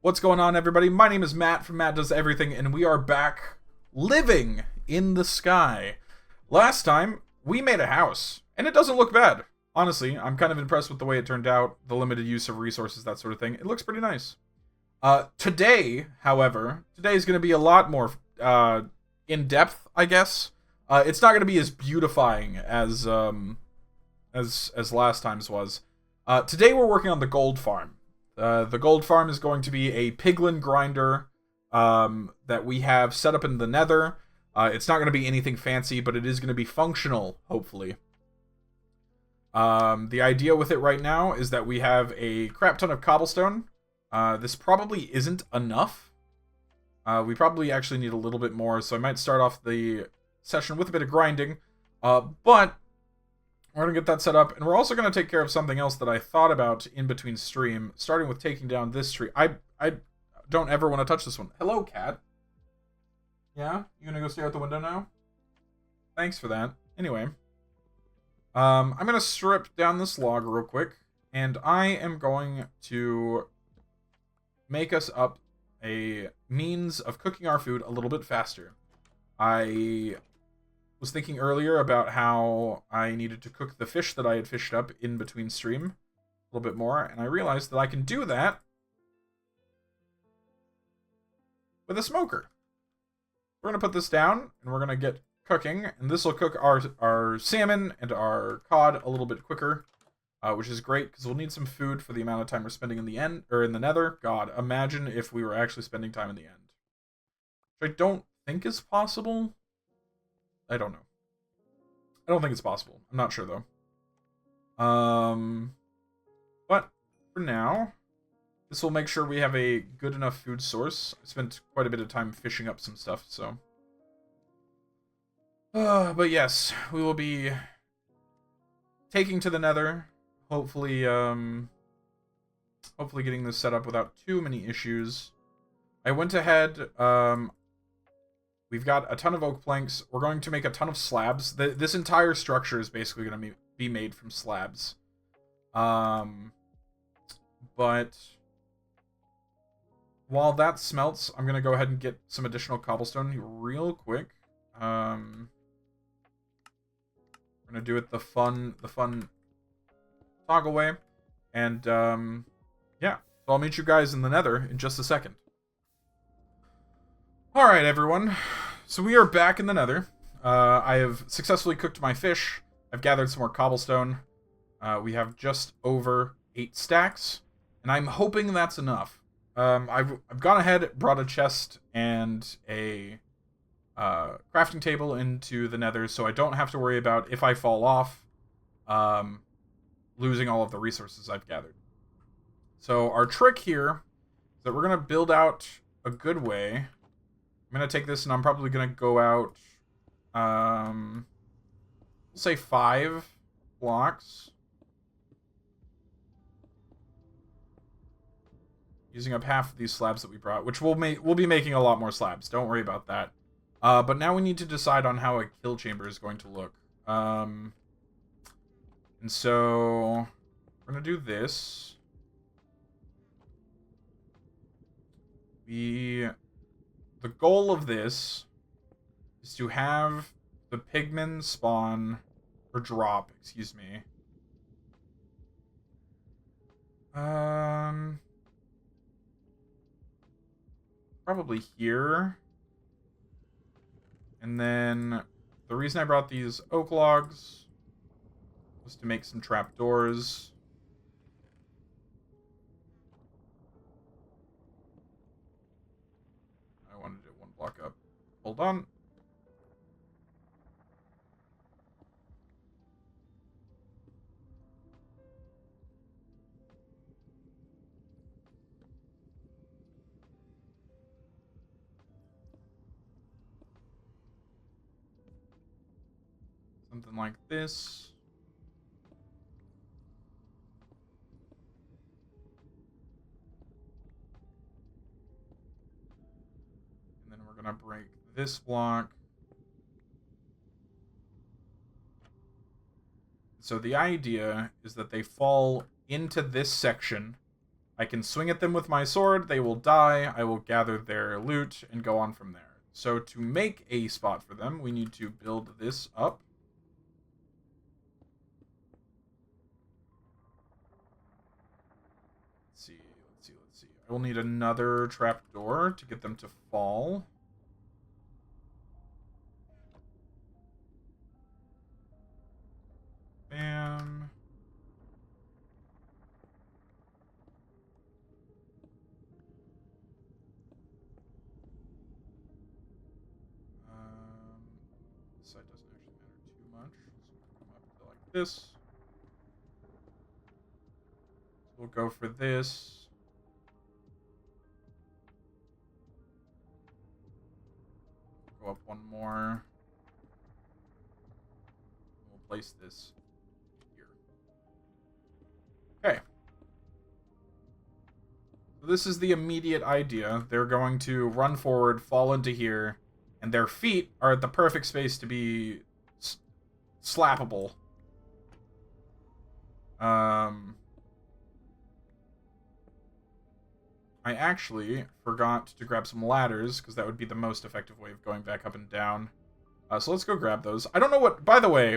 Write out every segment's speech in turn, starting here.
What's going on, everybody? My name is Matt from Matt Does Everything, and we are back living in the sky. Last time, we made a house, and it doesn't look bad. Honestly, I'm kind of impressed with the way it turned out, the limited use of resources, that sort of thing. It looks pretty nice. Today, however, today is going to be a lot more in-depth, I guess. It's not going to be as beautifying as last time's was. Today we're working on the gold farm. The gold farm is going to be a piglin grinder that we have set up in the nether. It's not going to be anything fancy, but it is going to be functional, hopefully. The idea with it right now is that we have a crap ton of cobblestone. This probably isn't enough. We probably actually need a little bit more, so I might start off the session with a bit of grinding. But we're going to get that set up, and we're also going to take care of something else that I thought about in between stream, starting with taking down this tree. I don't ever want to touch this one. Hello, cat. Yeah? You going to go stare out the window now? Thanks for that. Anyway. I'm going to strip down this log real quick, and I am going to make us up a means of cooking our food a little bit faster. I was thinking earlier about how I needed to cook the fish that I had fished up in between stream a little bit more, and I realized that I can do that with a smoker. We're going to put this down, and we're going to get cooking, and this will cook our salmon and our cod a little bit quicker, which is great, because we'll need some food for the amount of time we're spending in the nether. God, imagine if we were actually spending time in the end. Which I don't think is possible. I don't know. I don't think it's possible. I'm not sure, though. But for now, this will make sure we have a good enough food source. I spent quite a bit of time fishing up some stuff, so. But yes, we will be taking to the nether. Hopefully, hopefully getting this set up without too many issues. I went ahead, we've got a ton of oak planks. We're going to make a ton of slabs. This entire structure is basically going to be made from slabs. But while that smelts, I'm going to go ahead and get some additional cobblestone real quick. We're going to do it the fun toggle way. And, yeah. So I'll meet you guys in the nether in just a second. Alright, everyone. So we are back in the nether. I have successfully cooked my fish. I've gathered some more cobblestone. We have just over 8 stacks. And I'm hoping that's enough. I've gone ahead, brought a chest and a crafting table into the nether, so I don't have to worry about, if I fall off, losing all of the resources I've gathered. So our trick here is that we're going to build out a good way. I'm going to take this, and I'm probably going to go out, we'll say 5 blocks. Using up half of these slabs that we brought, which we'll be making a lot more slabs. Don't worry about that. But now we need to decide on how a kill chamber is going to look. And so we're going to do this. The goal of this is to have the pigmen spawn, or drop, excuse me. Probably here. And then the reason I brought these oak logs was to make some trapdoors. I wanted it 1 block up. Hold on. Something like this. And then we're going to break this block. So the idea is that they fall into this section I can swing at them with my sword, they will die, I will gather their loot, and go on from there. So to make a spot for them, we need to build this up. Let's see. I will need another trapdoor to get them to fall. Bam. This side doesn't actually matter too much. So we'll come up to like this. So we'll go for this. Go up one more. We'll place this here. Okay. So this is the immediate idea. They're going to run forward, fall into here, and their feet are at the perfect space to be slappable. I actually forgot to grab some ladders, because that would be the most effective way of going back up and down. So let's go grab those. I don't know what... By the way,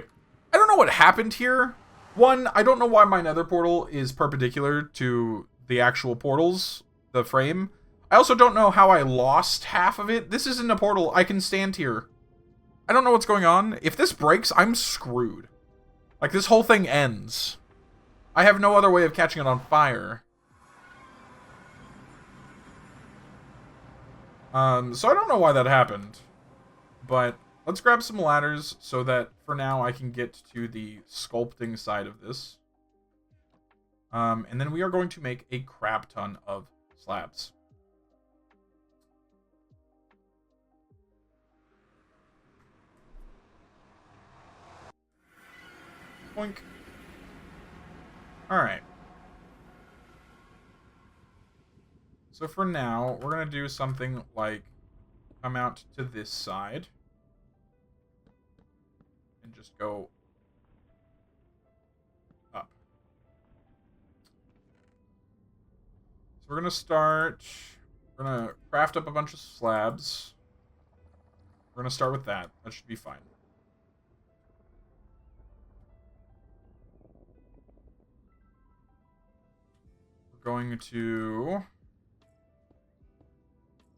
I don't know what happened here. One, I don't know why my nether portal is perpendicular to the actual portals, the frame. I also don't know how I lost half of it. This isn't a portal. I can stand here. I don't know what's going on. If this breaks, I'm screwed. Like, this whole thing ends. I have no other way of catching it on fire. So I don't know why that happened. But let's grab some ladders so that for now I can get to the sculpting side of this. And then we are going to make a crap ton of slabs. Boink. Alright. So for now, we're going to do something like come out to this side. And just go up. So we're going to start... We're going to craft up a bunch of slabs. We're going to start with that. That should be fine. We're going to...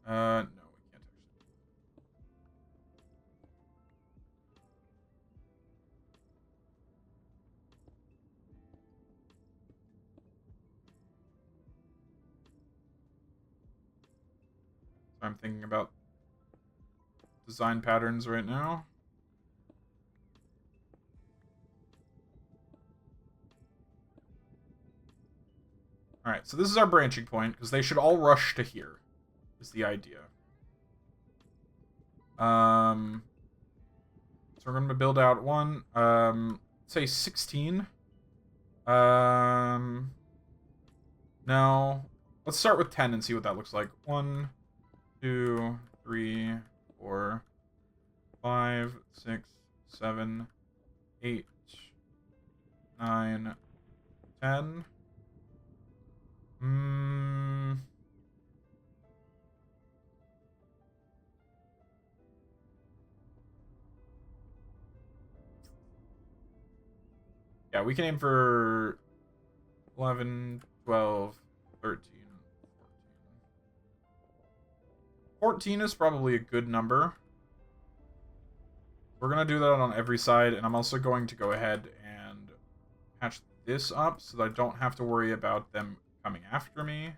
no, we can't actually. I'm thinking about design patterns right now. Alright, so this is our branching point, because they should all rush to here, is the idea. So we're going to build out one, say 16. No. Let's start with 10 and see what that looks like. 1, 2, 3, 4, 5, 6, 7, 8, 9, 10. Yeah, we can aim for 11, 12, 13, 14 is probably a good number. We're going to do that on every side, and I'm also going to go ahead and patch this up so that I don't have to worry about them coming after me.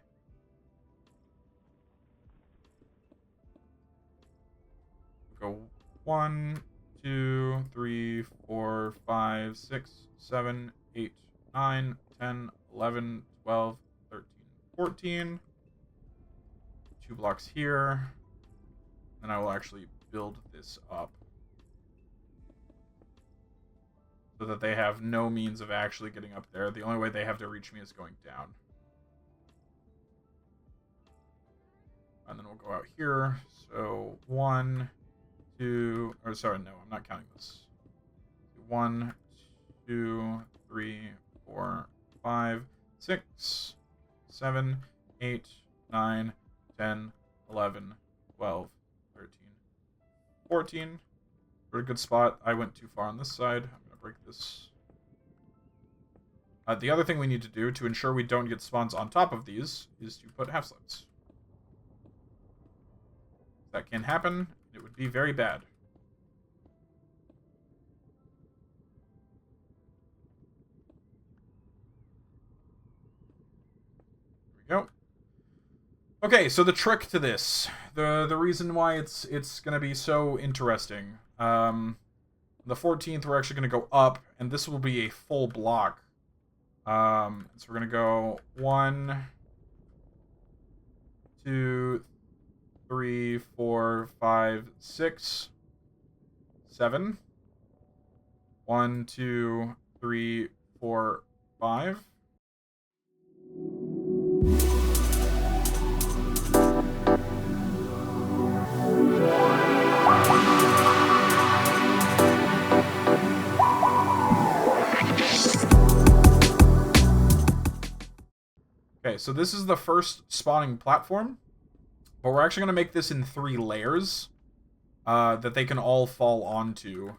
Go 1, 2, 3, 4, 5, 6, 7, 8, 9, 10, 11, 12, 13, 14. 2 blocks here. And I will actually build this up so that they have no means of actually getting up there. The only way they have to reach me is going down. And then we'll go out here. So 1, 2, or sorry, no, I'm not counting this. 1, 2, 3, 4, 5, 6, 7, 8, 9, 10, 11, 12, 13, 14. We're at a good spot. I went too far on this side. I'm going to break this. The other thing we need to do to ensure we don't get spawns on top of these is to put half slabs. That can happen. It would be very bad. There we go. Okay, so the trick to this, the reason why it's going to be so interesting. The 14th, we're actually going to go up, and this will be a full block. So we're going to go 1, 2, 3, 4, 5, 6, 7. 1, 2, 3, 4, 5. Okay, so this is the first spawning platform, but we're actually going to make this in 3 layers that they can all fall onto.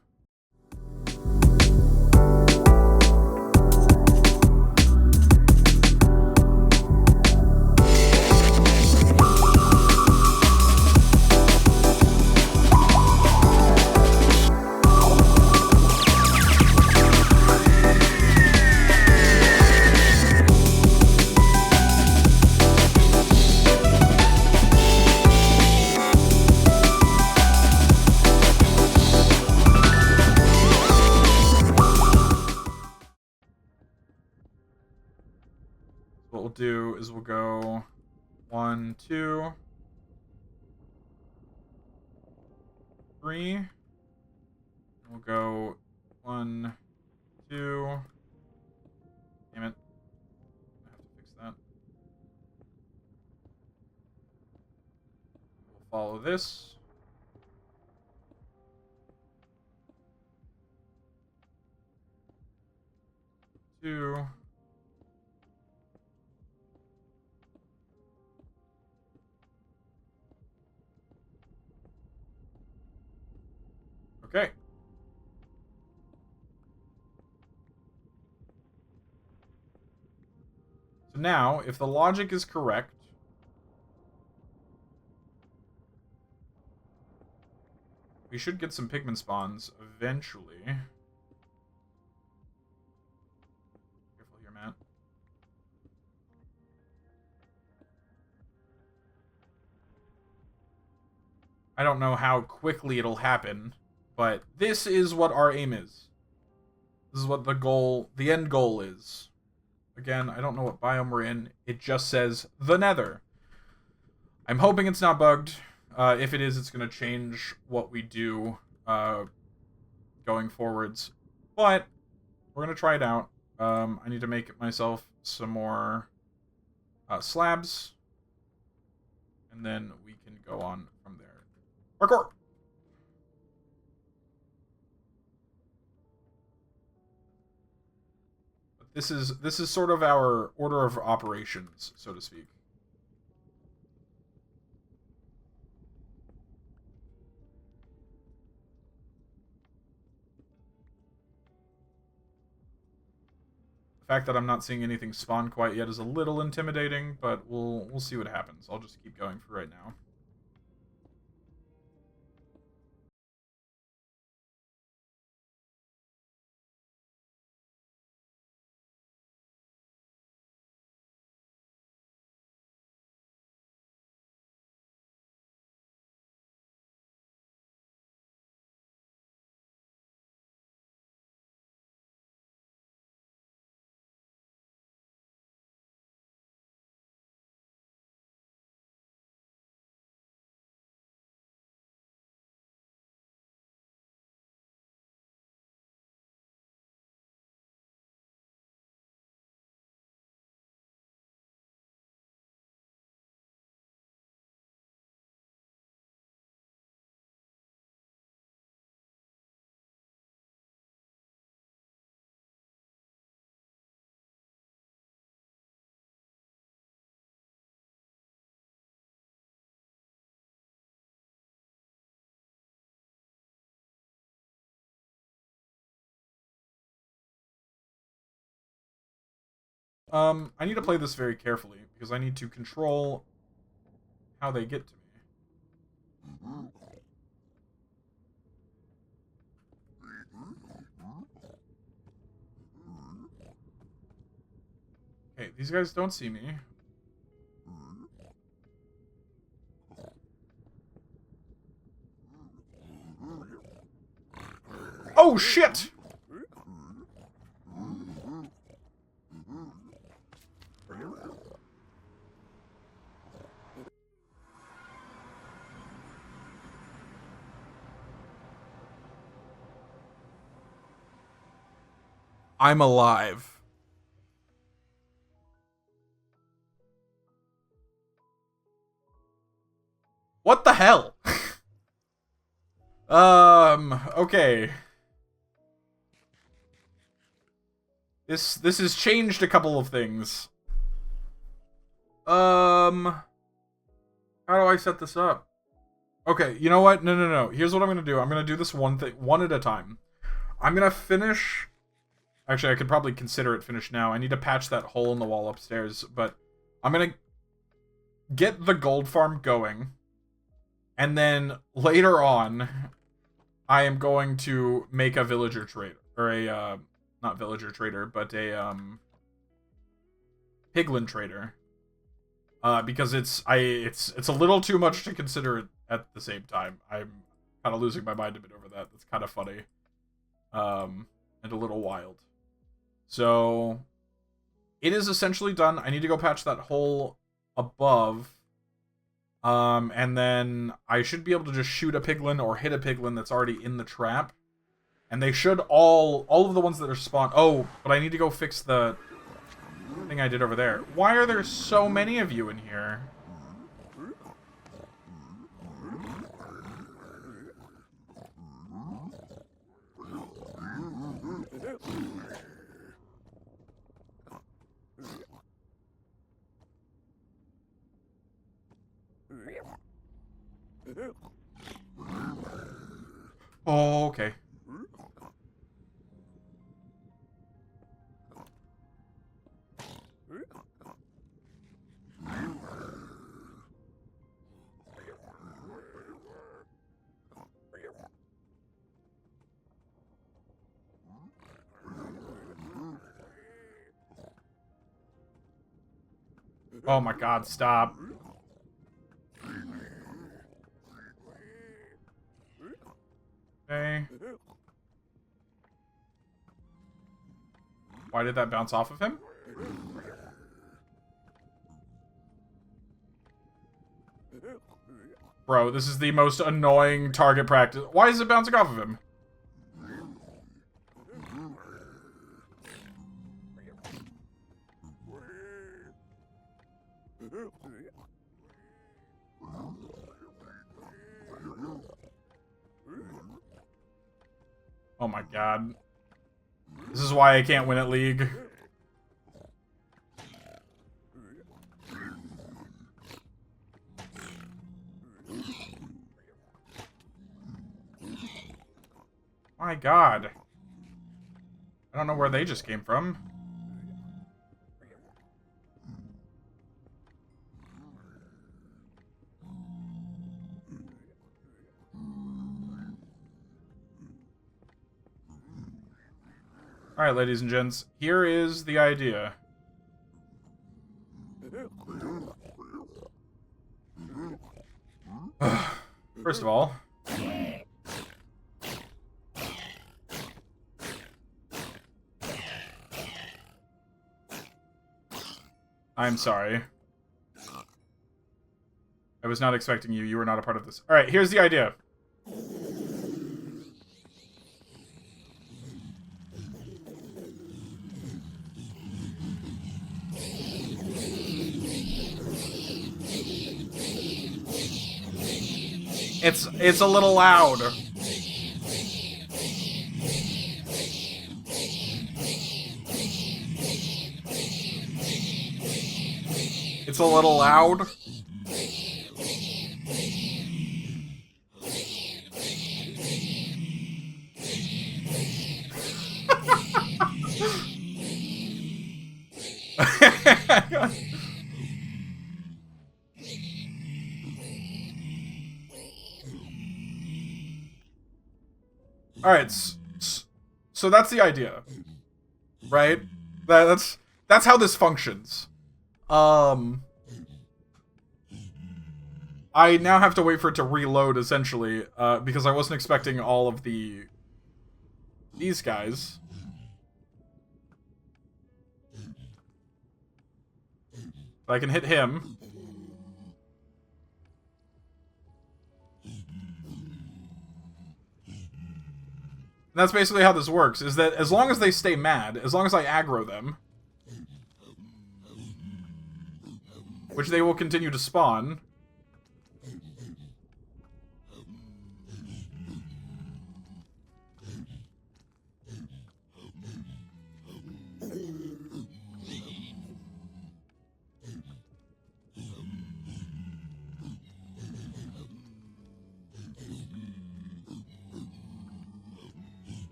What we'll do is we'll go 1, 2, 3. We'll go 1, 2. Damn it. I have to fix that. We'll follow this. Two. Okay. So now, if the logic is correct, we should get some pigment spawns eventually. Careful here, Matt. I don't know how quickly it'll happen, but this is what our aim is. This is what the end goal is. Again, I don't know what biome we're in. It just says the Nether. I'm hoping it's not bugged. If it is, it's going to change what we do going forwards. But we're going to try it out. I need to make myself some more slabs. And then we can go on from there. Parkour! This is sort of our order of operations, so to speak. The fact that I'm not seeing anything spawn quite yet is a little intimidating, but we'll see what happens. I'll just keep going for right now. I need to play this very carefully, because I need to control how they get to me. Okay, these guys don't see me. Oh, shit! I'm alive. What the hell? Okay. This has changed a couple of things. How do I set this up? Okay, you know what? No. Here's what I'm gonna do. I'm gonna do this one at a time. I'm gonna finish... Actually, I could probably consider it finished now. I need to patch that hole in the wall upstairs, but I'm gonna get the gold farm going, and then later on, I am going to make a villager trader, or a, not villager trader, but a, piglin trader. Because it's a little too much to consider it at the same time. I'm kind of losing my mind a bit over that. That's kind of funny. And a little wild. So, it is essentially done. I need to go patch that hole above. And then I should be able to just shoot a piglin or hit a piglin that's already in the trap. And they should all of the ones that are spawned... Oh, but I need to go fix the thing I did over there. Why are there so many of you in here? Oh, okay. Oh my god, stop. Okay. Why did that bounce off of him? Bro, this is the most annoying target practice. Why is it bouncing off of him? Oh my god. This is why I can't win at League. My god. I don't know where they just came from. Alright, ladies and gents, here is the idea. First of all... I'm sorry. I was not expecting you. You were not a part of this. Alright, here's the idea. It's a little loud. It's a little loud. All right, so that's the idea, right? That's how this functions. I now have to wait for it to reload, essentially, because I wasn't expecting all of these guys. But I can hit him. And that's basically how this works, is that as long as they stay mad, as long as I aggro them, which they will continue to spawn,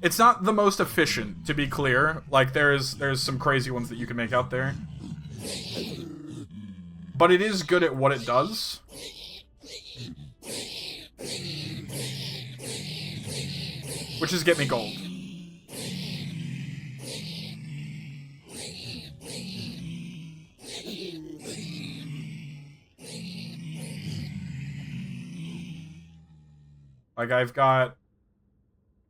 it's not the most efficient, to be clear. Like, there's some crazy ones that you can make out there. But it is good at what it does. Which is get me gold. Like, I've got...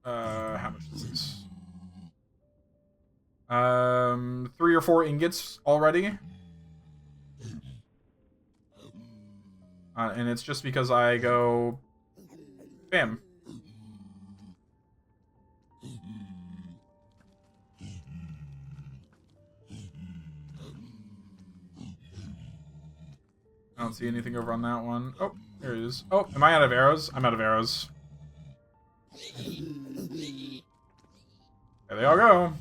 how much is this? 3 or 4 ingots already. And it's just because I go... Bam. I don't see anything over on that one. Oh, there it is. Oh, am I out of arrows? I'm out of arrows. There they all go.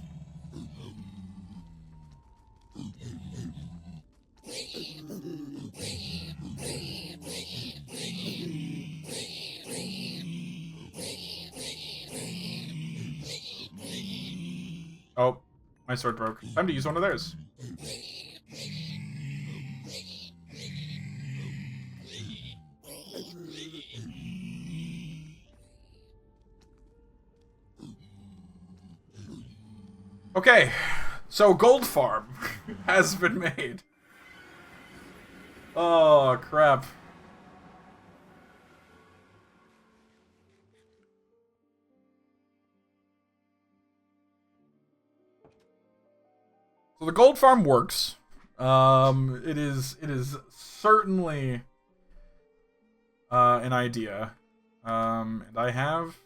Oh, my sword broke. Time to use one of theirs. Okay, so gold farm has been made. Oh, crap. So the gold farm works. It is certainly an idea. And I have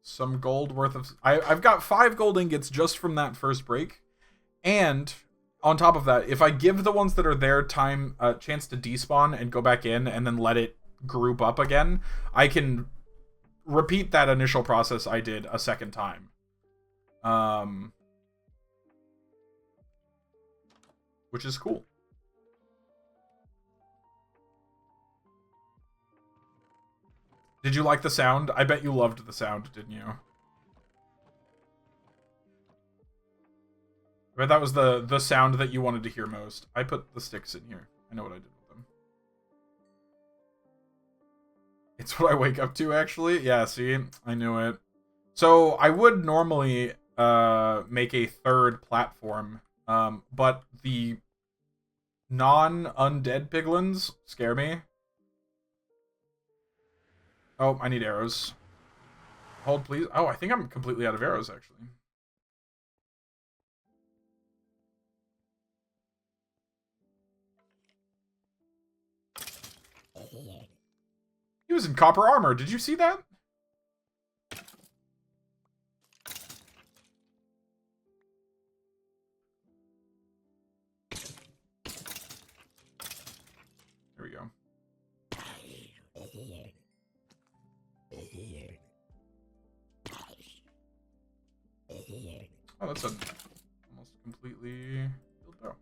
some gold worth of... I've got 5 gold ingots just from that first break. And on top of that, if I give the ones that are there time a chance to despawn and go back in and then let it group up again, I can repeat that initial process I did a second time. Which is cool. Did you like the sound? I bet you loved the sound, didn't you? I bet that was the sound that you wanted to hear most. I put the sticks in here. I know what I did with them. It's what I wake up to, actually. Yeah, see? I knew it. So, I would normally make a 3rd platform, but the non-undead piglins scare me. Oh, I need arrows. Hold, please. Oh, I think I'm completely out of arrows, actually. He was in copper armor. Did you see that? There we go. Oh, that's almost completely filled out.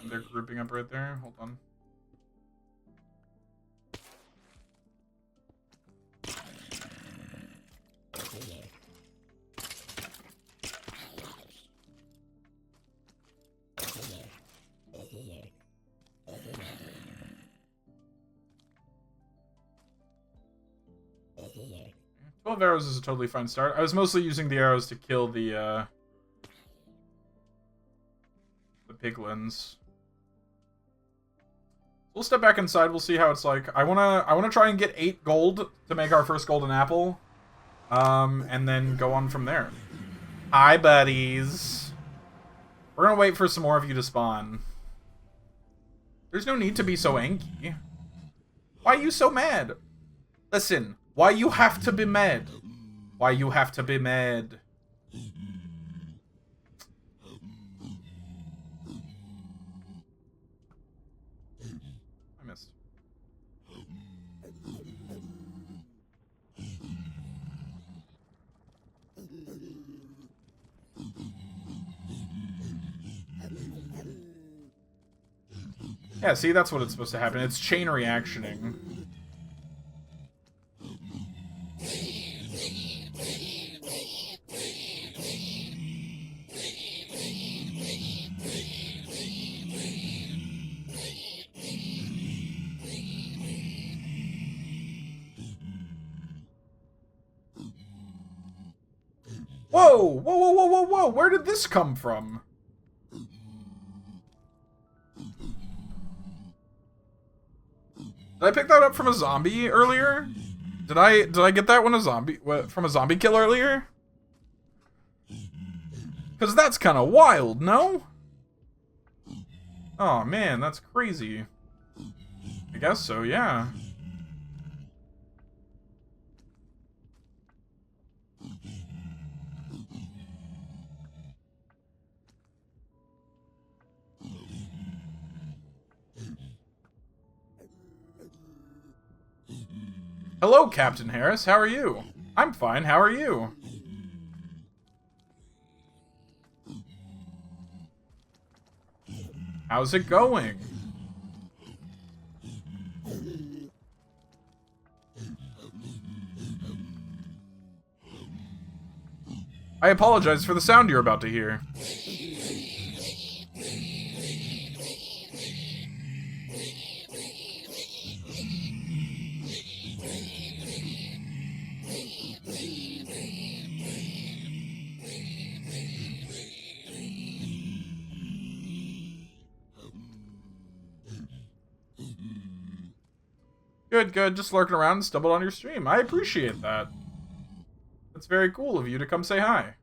They're grouping up right there. Hold on. Okay. 12 arrows is a totally fine start. I was mostly using the arrows to kill the piglins. We'll step back inside. We'll see how it's like. I wanna try and get 8 gold to make our first golden apple, and then go on from there. Hi, buddies. We're gonna wait for some more of you to spawn. There's no need to be so angry. Why are you so mad? Listen, why you have to be mad? Why you have to be mad? I missed. Yeah, see, that's what it's supposed to happen. It's chain reactioning. Whoa! Whoa, whoa, whoa, whoa, whoa! Where did this come from? Did I pick that up from a zombie earlier? Did I get that from a zombie kill earlier? Because that's kind of wild, no? Oh man, that's crazy. I guess so, yeah. Hello, Captain Harris. How are you? I'm fine. How are you? How's it going? I apologize for the sound you're about to hear. Good, good. Just lurking around and stumbled on your stream. I appreciate that. It's very cool of you to come say hi.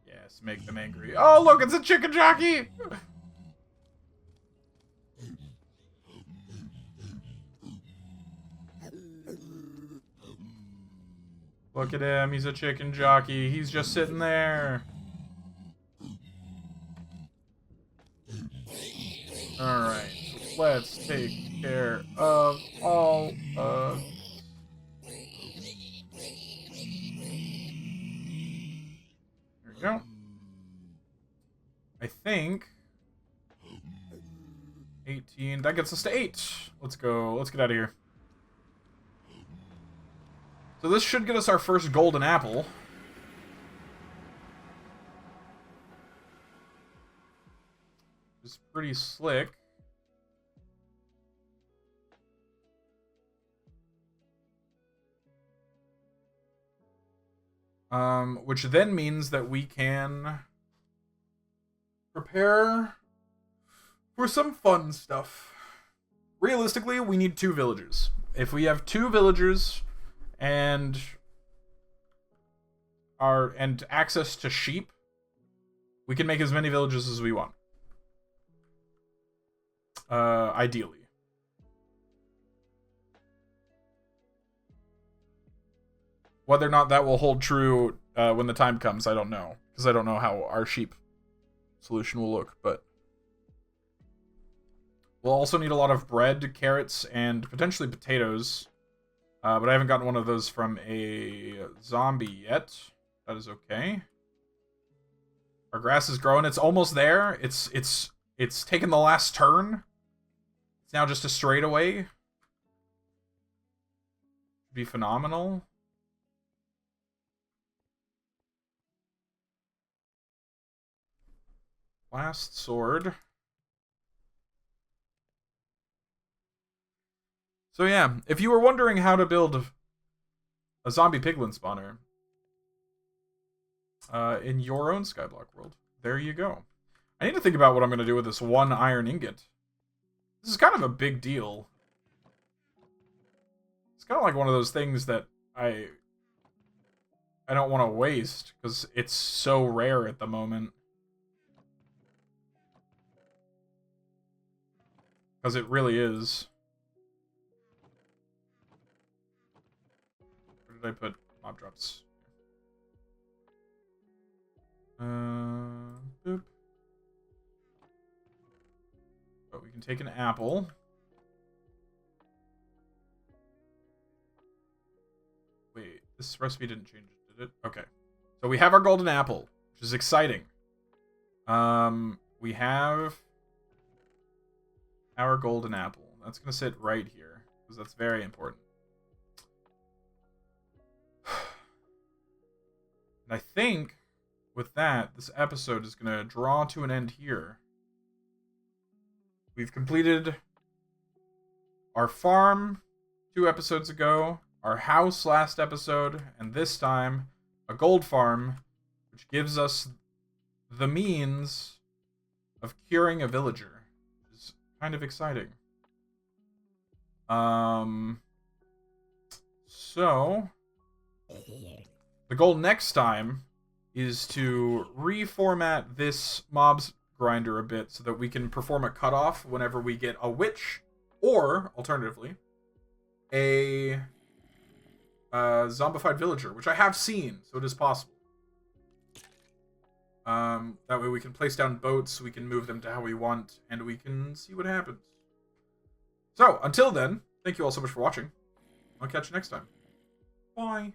Yes, make them angry. Oh, look, it's a chicken jockey! Look at him, he's a chicken jockey. He's just sitting there. Alright, so let's take care of all of... There we go. I think 18. That gets us to 8. Let's go. Let's get out of here. So this should get us our first golden apple. It's pretty slick. Which then means that we can prepare for some fun stuff. Realistically, we need 2 villagers. If we have 2 villagers and access to sheep, we can make as many villages as we want. Ideally. Whether or not that will hold true when the time comes, I don't know. Because I don't know how our sheep solution will look, but... We'll also need a lot of bread, carrots, and potentially potatoes. But I haven't gotten one of those from a zombie yet. That is okay. Our grass is growing. It's almost there. It's taken the last turn. It's now just a straightaway. Be phenomenal. Last sword. So yeah, if you were wondering how to build a zombie piglin spawner in your own Skyblock world, there you go. I need to think about what I'm going to do with this one iron ingot. This is kind of a big deal. It's kind of like one of those things that I don't want to waste, because it's so rare at the moment. Because it really is. Where did I put mob drops? Boop. But we can take an apple. Wait, this recipe didn't change it, did it? Okay. So we have our golden apple, which is exciting. We have our golden apple. That's going to sit right here, because that's very important. And I think, with that, this episode is going to draw to an end here. We've completed our farm 2 episodes ago, our house last episode, and this time, a gold farm, which gives us the means of curing a villager, which is kind of exciting. So, the goal next time is to reformat this mobs grinder a bit so that we can perform a cutoff whenever we get a witch, or, alternatively, a zombified villager, which I have seen, so it is possible. That way we can place down boats, we can move them to how we want, and we can see what happens. So, until then, thank you all so much for watching. I'll catch you next time. Bye.